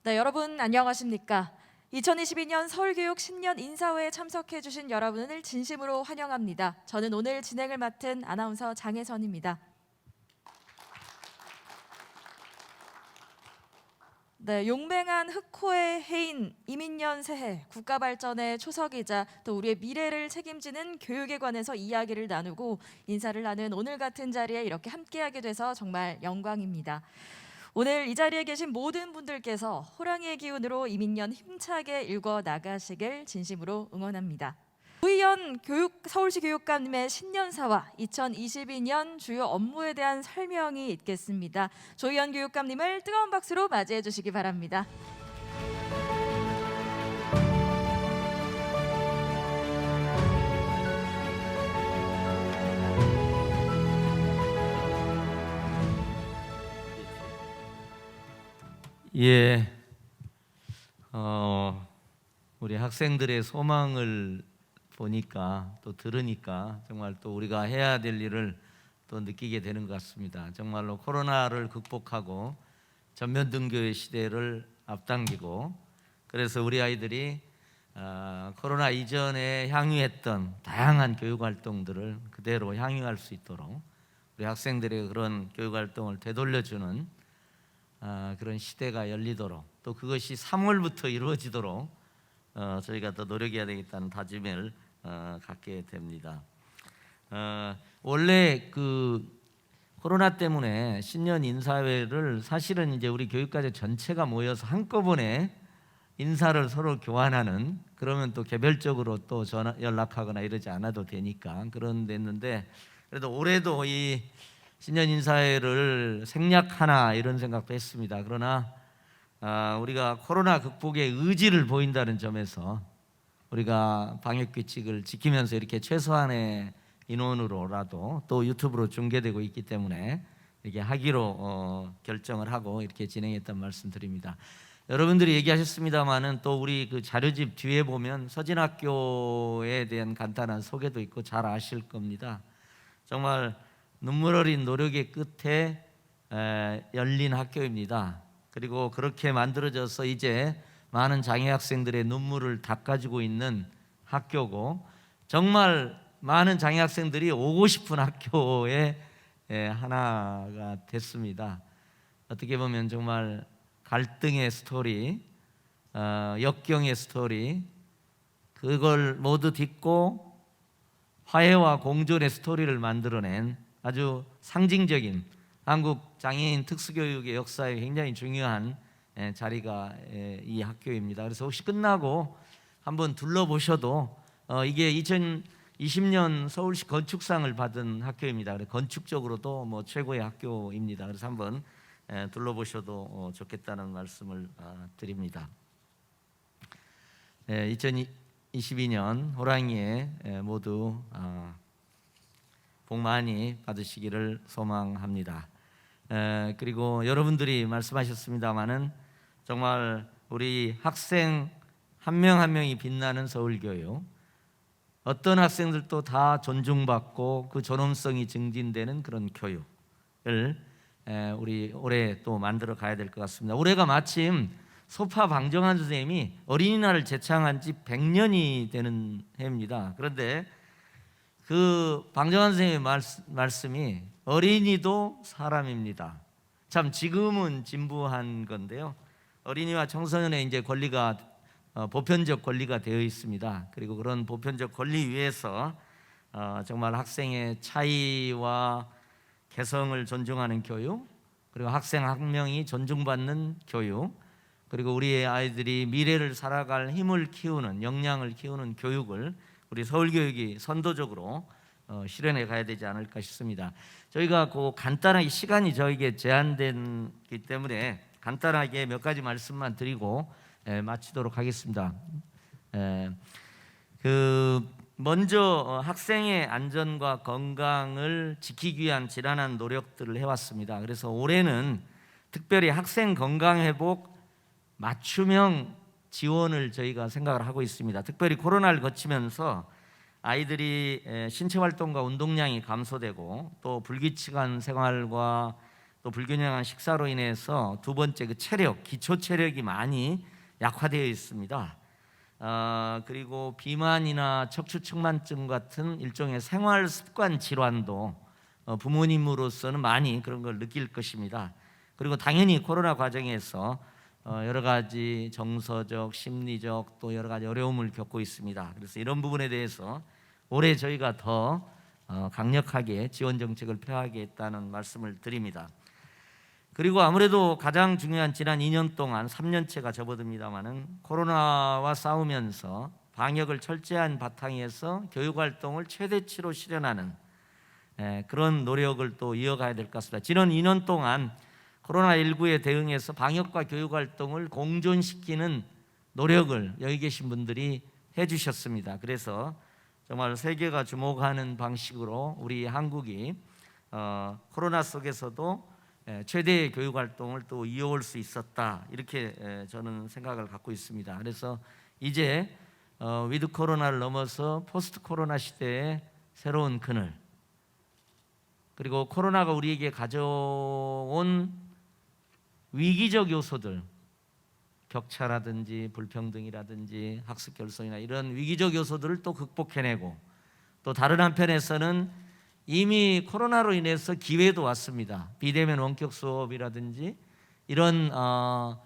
네, 여러분 안녕하십니까? 2022년 서울교육 신년 인사회에 참석해 주신 여러분을 진심으로 환영합니다. 저는 오늘 진행을 맡은 아나운서 장혜선입니다. 네, 용맹한 흑호의 해인 이민년 새해 국가 발전의 초석이자 또 우리의 미래를 책임지는 교육에 관해서 이야기를 나누고 인사를 나눈 오늘 같은 자리에 이렇게 함께하게 돼서 정말 영광입니다. 오늘 이 자리에 계신 모든 분들께서 호랑이의 기운으로 이민년 힘차게 읽어 나가시길 진심으로 응원합니다. 조희연 서울시 교육감님의 신년사와 2022년 주요 업무에 대한 설명이 있겠습니다. 조희연 교육감님을 뜨거운 박수로 맞이해 주시기 바랍니다. 예, 우리 학생들의 소망을 보니까 또 들으니까 정말 또 우리가 해야 될 일을 또 느끼게 되는 것 같습니다. 정말로 코로나를 극복하고 전면 등교의 시대를 앞당기고, 그래서 우리 아이들이 코로나 이전에 향유했던 다양한 교육 활동들을 그대로 향유할 수 있도록 우리 학생들의 그런 교육 활동을 되돌려주는 그런 시대가 열리도록, 또 그것이 3월부터 이루어지도록 저희가 더 노력해야 되겠다는 다짐을 갖게 됩니다. 원래 그 코로나 때문에 신년 인사회를 사실은 이제 우리 교육과제 전체가 모여서 한꺼번에 인사를 서로 교환하는, 그러면 또 개별적으로 또 전화 연락하거나 이러지 않아도 되니까 그런 데였는데, 그래도 올해도 이 신년 인사회를 생략하나 이런 생각도 했습니다. 그러나 우리가 코로나 극복의 의지를 보인다는 점에서 우리가 방역 규칙을 지키면서 이렇게 최소한의 인원으로라도 또 유튜브로 중계되고 있기 때문에 이렇게 하기로 결정을 하고 이렇게 진행했던 말씀드립니다. 여러분들이 얘기하셨습니다마는 또 우리 그 자료집 뒤에 보면 서진학교에 대한 간단한 소개도 있고 잘 아실 겁니다. 정말 눈물 어린 노력의 끝에 열린 학교입니다. 그리고 그렇게 만들어져서 이제 많은 장애 학생들의 눈물을 닦아주고 있는 학교고, 정말 많은 장애 학생들이 오고 싶은 학교의 하나가 됐습니다. 어떻게 보면 정말 갈등의 스토리, 역경의 스토리, 그걸 모두 딛고 화해와 공존의 스토리를 만들어낸 아주 상징적인 한국 장애인 특수교육의 역사에 굉장히 중요한 자리가 이 학교입니다. 그래서 혹시 끝나고 한번 둘러보셔도 이게 2020년 서울시 건축상을 받은 학교입니다. 그래서 건축적으로도 뭐 최고의 학교입니다. 그래서 한번 둘러보셔도 좋겠다는 말씀을 드립니다. 2022년 호랑이에 모두 복 많이 받으시기를 소망합니다. 그리고 여러분들이 말씀하셨습니다마는 정말 우리 학생 한 명 한 명이 빛나는 서울교육, 어떤 학생들도 다 존중받고 그 존엄성이 증진되는 그런 교육을 우리 올해 또 만들어 가야 될 것 같습니다. 올해가 마침 소파 방정환 선생님이 어린이날을 제창한 지 100년이 되는 해입니다. 그런데 그 방정환 선생님의 말씀이 어린이도 사람입니다. 참 지금은 진부한 건데요. 어린이와 청소년의 이제 권리가 보편적 권리가 되어 있습니다. 그리고 그런 보편적 권리 위에서 정말 학생의 차이와 개성을 존중하는 교육, 그리고 학생 한 명이 존중받는 교육, 그리고 우리의 아이들이 미래를 살아갈 힘을 키우는, 역량을 키우는 교육을 우리 서울교육이 선도적으로 실현해 가야 되지 않을까 싶습니다. 저희가 그 간단하게 시간이 저에게 제한되기 때문에 간단하게 몇 가지 말씀만 드리고 마치도록 하겠습니다. 먼저 학생의 안전과 건강을 지키기 위한 지난한 노력들을 해왔습니다. 그래서 올해는 특별히 학생 건강 회복 맞춤형 지원을 저희가 생각을 하고 있습니다. 특별히 코로나를 거치면서 아이들이 신체 활동과 운동량이 감소되고 또 불규칙한 생활과 또 불균형한 식사로 인해서 두 번째 그 체력, 기초 체력이 많이 약화되어 있습니다. 그리고 비만이나 척추측만증 같은 일종의 생활 습관 질환도 부모님으로서는 많이 그런 걸 느낄 것입니다. 그리고 당연히 코로나 과정에서 여러 가지 정서적, 심리적 또 여러 가지 어려움을 겪고 있습니다. 그래서 이런 부분에 대해서 올해 저희가 더 강력하게 지원 정책을 펴야겠다는 말씀을 드립니다. 그리고 아무래도 가장 중요한 지난 2년 동안 3년째가 접어듭니다마는 코로나와 싸우면서 방역을 철저한 바탕에서 교육 활동을 최대치로 실현하는 그런 노력을 또 이어가야 될 것 같습니다. 지난 2년 동안 코로나19에 대응해서 방역과 교육 활동을 공존시키는 노력을 여기 계신 분들이 해주셨습니다. 그래서 정말 세계가 주목하는 방식으로 우리 한국이 코로나 속에서도 최대의 교육 활동을 또 이어올 수 있었다, 이렇게 저는 생각을 갖고 있습니다. 그래서 이제 위드 코로나를 넘어서 포스트 코로나 시대의 새로운 그늘, 그리고 코로나가 우리에게 가져온 위기적 요소들, 격차라든지 불평등이라든지 학습 결손이나 이런 위기적 요소들을 또 극복해내고, 또 다른 한편에서는 이미 코로나로 인해서 기회도 왔습니다. 비대면 원격 수업이라든지 이런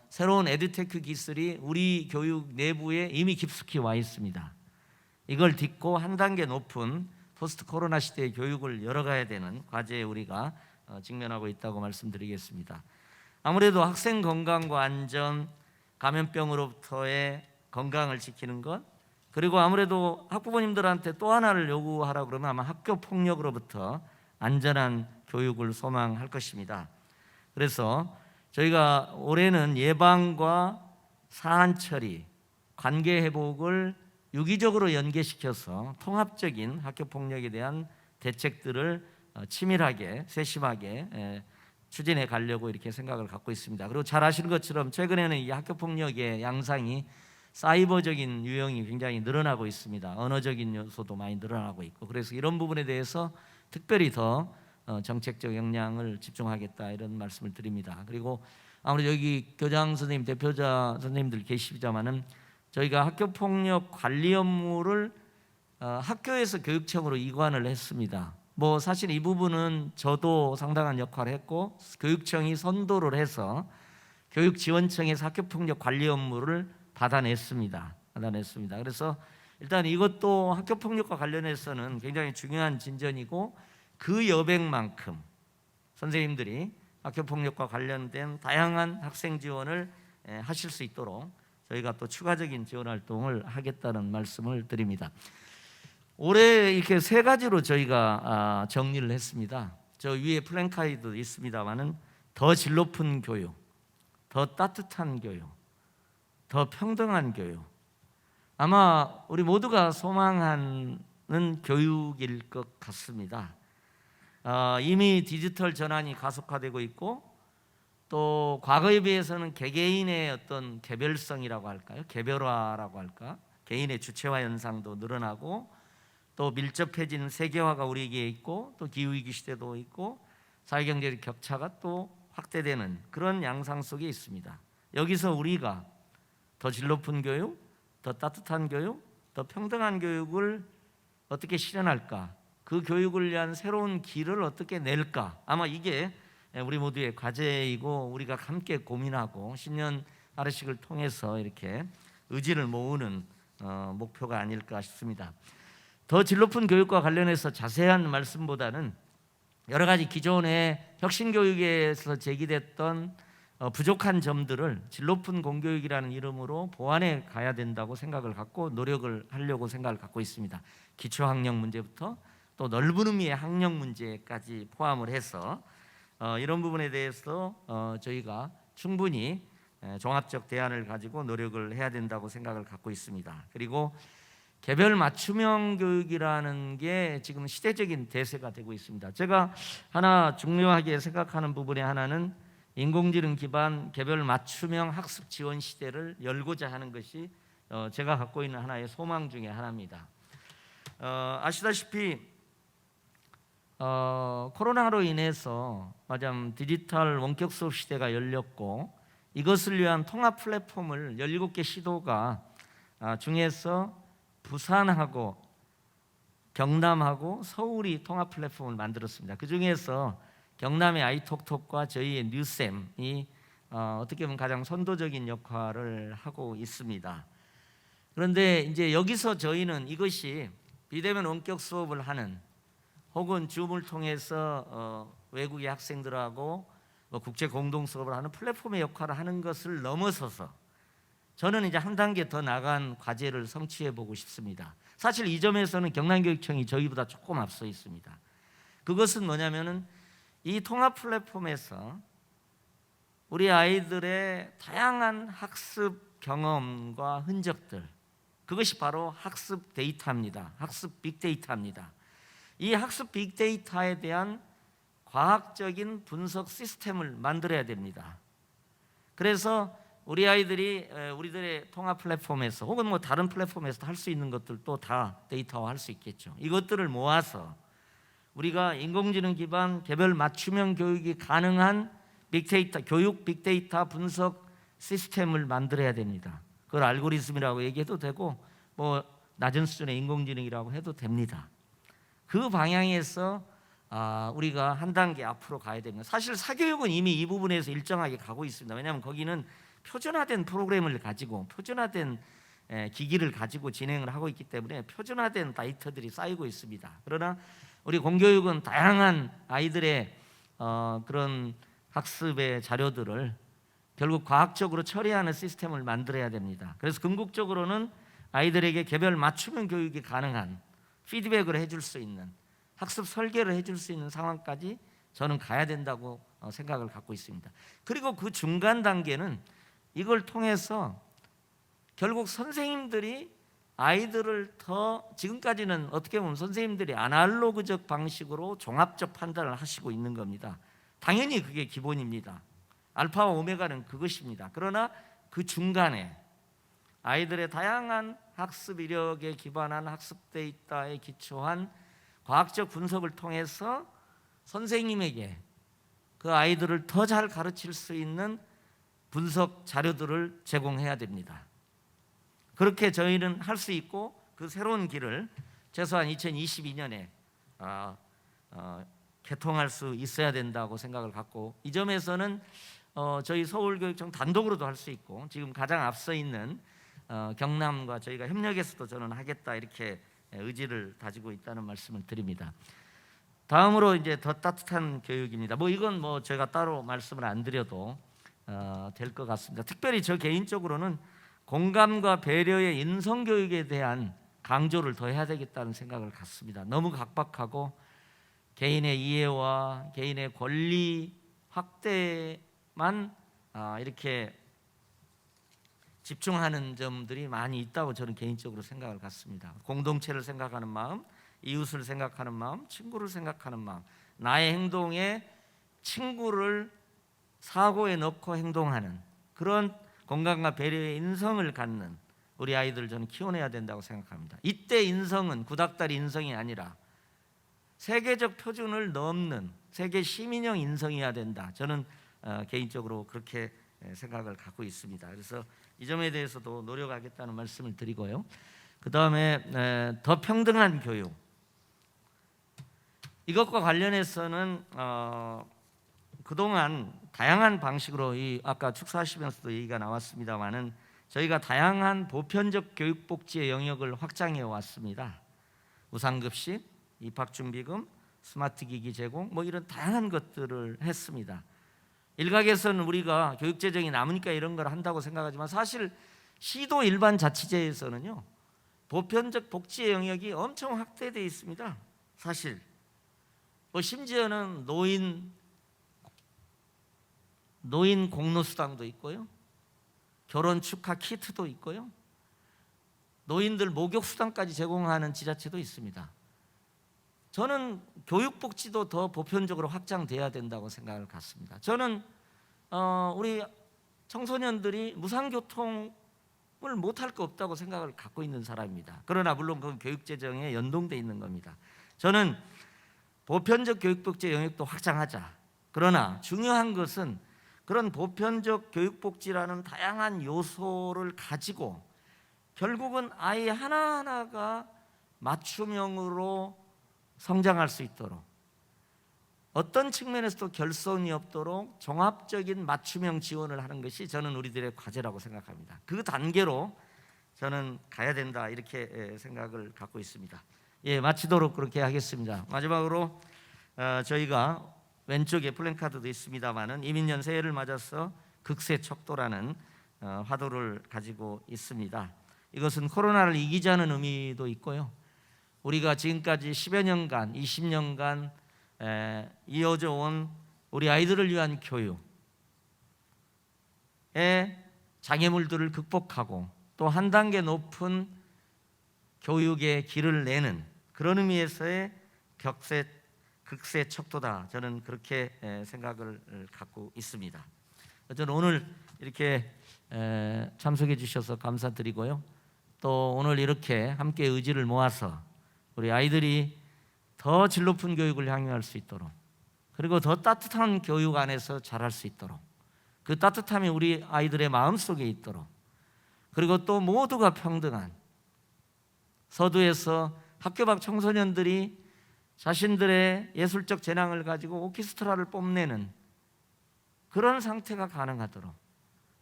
새로운 에듀테크 기술이 우리 교육 내부에 이미 깊숙이 와 있습니다. 이걸 딛고 한 단계 높은 포스트 코로나 시대의 교육을 열어가야 되는 과제에 우리가 직면하고 있다고 말씀드리겠습니다. 아무래도 학생 건강과 안전, 감염병으로부터의 건강을 지키는 것, 그리고 아무래도 학부모님들한테 또 하나를 요구하라 그러면 아마 학교 폭력으로부터 안전한 교육을 소망할 것입니다. 그래서 저희가 올해는 예방과 사안 처리, 관계 회복을 유기적으로 연계시켜서 통합적인 학교 폭력에 대한 대책들을 치밀하게 세심하게 추진해 가려고 이렇게 생각을 갖고 있습니다. 그리고 잘 아시는 것처럼 최근에는 이 학교 폭력의 양상이 사이버적인 유형이 굉장히 늘어나고 있습니다. 언어적인 요소도 많이 늘어나고 있고, 그래서 이런 부분에 대해서 특별히 더 정책적 역량을 집중하겠다, 이런 말씀을 드립니다. 그리고 아무래도 여기 교장 선생님, 대표자 선생님들 계시지만은 저희가 학교 폭력 관리 업무를 학교에서 교육청으로 이관을 했습니다. 뭐 사실 이 부분은 저도 상당한 역할을 했고, 교육청이 선도를 해서 교육지원청에서 학교 폭력 관리 업무를 받아냈습니다. 그래서 일단 이것도 학교 폭력과 관련해서는 굉장히 중요한 진전이고, 그 여백만큼 선생님들이 학교 폭력과 관련된 다양한 학생 지원을 하실 수 있도록 저희가 또 추가적인 지원 활동을 하겠다는 말씀을 드립니다. 올해 이렇게 세 가지로 저희가 정리를 했습니다. 저 위에 플랜카드도 있습니다만은 더 질 높은 교육, 더 따뜻한 교육, 더 평등한 교육. 아마 우리 모두가 소망하는 교육일 것 같습니다. 이미 디지털 전환이 가속화되고 있고, 또 과거에 비해서는 개개인의 어떤 개별성이라고 할까요? 개별화라고 할까? 개인의 주체화 현상도 늘어나고, 또 밀접해지는 세계화가 우리에게 있고, 또 기후위기 시대도 있고, 사회경제적 격차가 또 확대되는 그런 양상 속에 있습니다. 여기서 우리가 더 질 높은 교육, 더 따뜻한 교육, 더 평등한 교육을 어떻게 실현할까? 그 교육을 위한 새로운 길을 어떻게 낼까? 아마 이게 우리 모두의 과제이고, 우리가 함께 고민하고 신년 아래식을 통해서 이렇게 의지를 모으는 목표가 아닐까 싶습니다. 더 질 높은 교육과 관련해서 자세한 말씀보다는 여러 가지 기존의 혁신교육에서 제기됐던 부족한 점들을 질 높은 공교육이라는 이름으로 보완해 가야 된다고 생각을 갖고 노력을 하려고 생각을 갖고 있습니다. 기초학력 문제부터 또 넓은 의미의 학력 문제까지 포함을 해서 이런 부분에 대해서 저희가 충분히 종합적 대안을 가지고 노력을 해야 된다고 생각을 갖고 있습니다. 그리고 개별 맞춤형 교육이라는 게 지금 시대적인 대세가 되고 있습니다. 제가 하나 중요하게 생각하는 부분의 하나는 인공지능 기반 개별 맞춤형 학습 지원 시대를 열고자 하는 것이 제가 갖고 있는 하나의 소망 중에 하나입니다. 아시다시피 코로나로 인해서 마침 디지털 원격 수업 시대가 열렸고 이것을 위한 통합 플랫폼을 17개 시도가 중에서 부산하고 경남하고 서울이 통합 플랫폼을 만들었습니다. 그 중에서 경남의 아이톡톡과 저희의 뉴쌤이 어떻게 보면 가장 선도적인 역할을 하고 있습니다. 그런데 이제 여기서 저희는 이것이 비대면 원격 수업을 하는 혹은 줌을 통해서 외국의 학생들하고 국제 공동 수업을 하는 플랫폼의 역할을 하는 것을 넘어서서 저는 이제 한 단계 더 나간 과제를 성취해 보고 싶습니다. 사실 이 점에서는 경남교육청이 저희보다 조금 앞서 있습니다. 그것은 뭐냐면은 이 통합 플랫폼에서 우리 아이들의 다양한 학습 경험과 흔적들, 그것이 바로 학습 데이터입니다. 학습 빅데이터입니다. 이 학습 빅데이터에 대한 과학적인 분석 시스템을 만들어야 됩니다. 그래서 우리 아이들이 우리들의 통합 플랫폼에서 혹은 뭐 다른 플랫폼에서 할 수 있는 것들도 다 데이터화할 수 있겠죠. 이것들을 모아서 우리가 인공지능 기반 개별 맞춤형 교육이 가능한 빅데이터, 교육 빅데이터 분석 시스템을 만들어야 됩니다. 그걸 알고리즘이라고 얘기해도 되고 뭐 낮은 수준의 인공지능이라고 해도 됩니다. 그 방향에서 우리가 한 단계 앞으로 가야 됩니다. 사실 사교육은 이미 이 부분에서 일정하게 가고 있습니다. 왜냐하면 거기는 표준화된 프로그램을 가지고 표준화된 기기를 가지고 진행을 하고 있기 때문에 표준화된 데이터들이 쌓이고 있습니다. 그러나 우리 공교육은 다양한 아이들의 그런 학습의 자료들을 결국 과학적으로 처리하는 시스템을 만들어야 됩니다. 그래서 궁극적으로는 아이들에게 개별 맞춤형 교육이 가능한 피드백을 해줄 수 있는 학습 설계를 해줄 수 있는 상황까지 저는 가야 된다고 생각을 갖고 있습니다. 그리고 그 중간 단계는 이걸 통해서 결국 선생님들이 아이들을 더 지금까지는 어떻게 보면 선생님들이 아날로그적 방식으로 종합적 판단을 하시고 있는 겁니다. 당연히 그게 기본입니다. 알파와 오메가는 그것입니다. 그러나 그 중간에 아이들의 다양한 학습 이력에 기반한 학습 데이터에 기초한 과학적 분석을 통해서 선생님에게 그 아이들을 더 잘 가르칠 수 있는 분석 자료들을 제공해야 됩니다. 그렇게 저희는 할 수 있고 그 새로운 길을 최소한 2022년에 개통할 수 있어야 된다고 생각을 갖고 이 점에서는 저희 서울교육청 단독으로도 할 수 있고 지금 가장 앞서 있는 경남과 저희가 협력해서도 저는 하겠다 이렇게 의지를 다지고 있다는 말씀을 드립니다. 다음으로 이제 더 따뜻한 교육입니다. 뭐 이건 뭐 제가 따로 말씀을 안 드려도 될 것 같습니다. 특별히 저 개인적으로는 공감과 배려의 인성 교육에 대한 강조를 더 해야 되겠다는 생각을 갖습니다. 너무 각박하고 개인의 이해와 개인의 권리 확대만 이렇게 집중하는 점들이 많이 있다고 저는 개인적으로 생각을 갖습니다. 공동체를 생각하는 마음, 이웃을 생각하는 마음, 친구를 생각하는 마음, 나의 행동에 친구를 사고에 넣고 행동하는 그런 공감과 배려의 인성을 갖는 우리 아이들을 저는 키워내야 된다고 생각합니다. 이때 인성은 구닥다리 인성이 아니라 세계적 표준을 넘는 세계 시민형 인성이어야 된다. 저는 개인적으로 그렇게 생각을 갖고 있습니다. 그래서 이 점에 대해서도 노력하겠다는 말씀을 드리고요. 그 다음에 더 평등한 교육, 이것과 관련해서는 그동안 다양한 방식으로 아까 축사하시면서도 얘기가 나왔습니다마는 저희가 다양한 보편적 교육복지의 영역을 확장해 왔습니다. 우상급식, 입학준비금, 스마트기기 제공 뭐 이런 다양한 것들을 했습니다. 일각에서는 우리가 교육재정이 남으니까 이런 걸 한다고 생각하지만 사실 시도 일반 자치제에서는요 보편적 복지의 영역이 엄청 확대되어 있습니다. 사실 뭐 심지어는 노인 공로수당도 있고요, 결혼 축하 키트도 있고요, 노인들 목욕수당까지 제공하는 지자체도 있습니다. 저는 교육복지도 더 보편적으로 확장돼야 된다고 생각을 갖습니다. 저는 우리 청소년들이 무상교통을 못할 거 없다고 생각을 갖고 있는 사람입니다. 그러나 물론 그건 교육재정에 연동돼 있는 겁니다. 저는 보편적 교육복지 영역도 확장하자. 그러나 중요한 것은 그런 보편적 교육복지라는 다양한 요소를 가지고 결국은 아이 하나하나가 맞춤형으로 성장할 수 있도록, 어떤 측면에서도 결손이 없도록 종합적인 맞춤형 지원을 하는 것이 저는 우리들의 과제라고 생각합니다. 그 단계로 저는 가야 된다, 이렇게 생각을 갖고 있습니다. 예, 마치도록 그렇게 하겠습니다. 마지막으로 저희가 왼쪽에 플랜카드도 있습니다마는 이민년 새해를 맞아서 극세척도라는 화두를 가지고 있습니다. 이것은 코로나를 이기자는 의미도 있고요. 우리가 지금까지 10여 년간, 20년간 이어져 온 우리 아이들을 위한 교육의 장애물들을 극복하고 또 한 단계 높은 교육의 길을 내는 그런 의미에서의 극세척도다, 저는 그렇게 생각을 갖고 있습니다. 저는 오늘 이렇게 참석해 주셔서 감사드리고요. 또 오늘 이렇게 함께 의지를 모아서 우리 아이들이 더 질 높은 교육을 향유할 수 있도록, 그리고 더 따뜻한 교육 안에서 자랄 수 있도록, 그 따뜻함이 우리 아이들의 마음속에 있도록, 그리고 또 모두가 평등한, 서두에서 학교 밖 청소년들이 자신들의 예술적 재능을 가지고 오케스트라를 뽐내는 그런 상태가 가능하도록,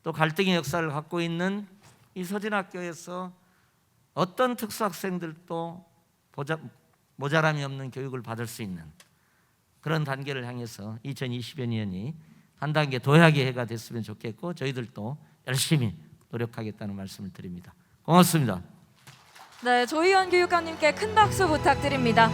또 갈등의 역사를 갖고 있는 이 서진학교에서 어떤 특수학생들도 모자람이 없는 교육을 받을 수 있는 그런 단계를 향해서 2020년이 한 단계 도약의 해가 됐으면 좋겠고, 저희들도 열심히 노력하겠다는 말씀을 드립니다. 고맙습니다. 네, 조희연 교육감님께 큰 박수 부탁드립니다.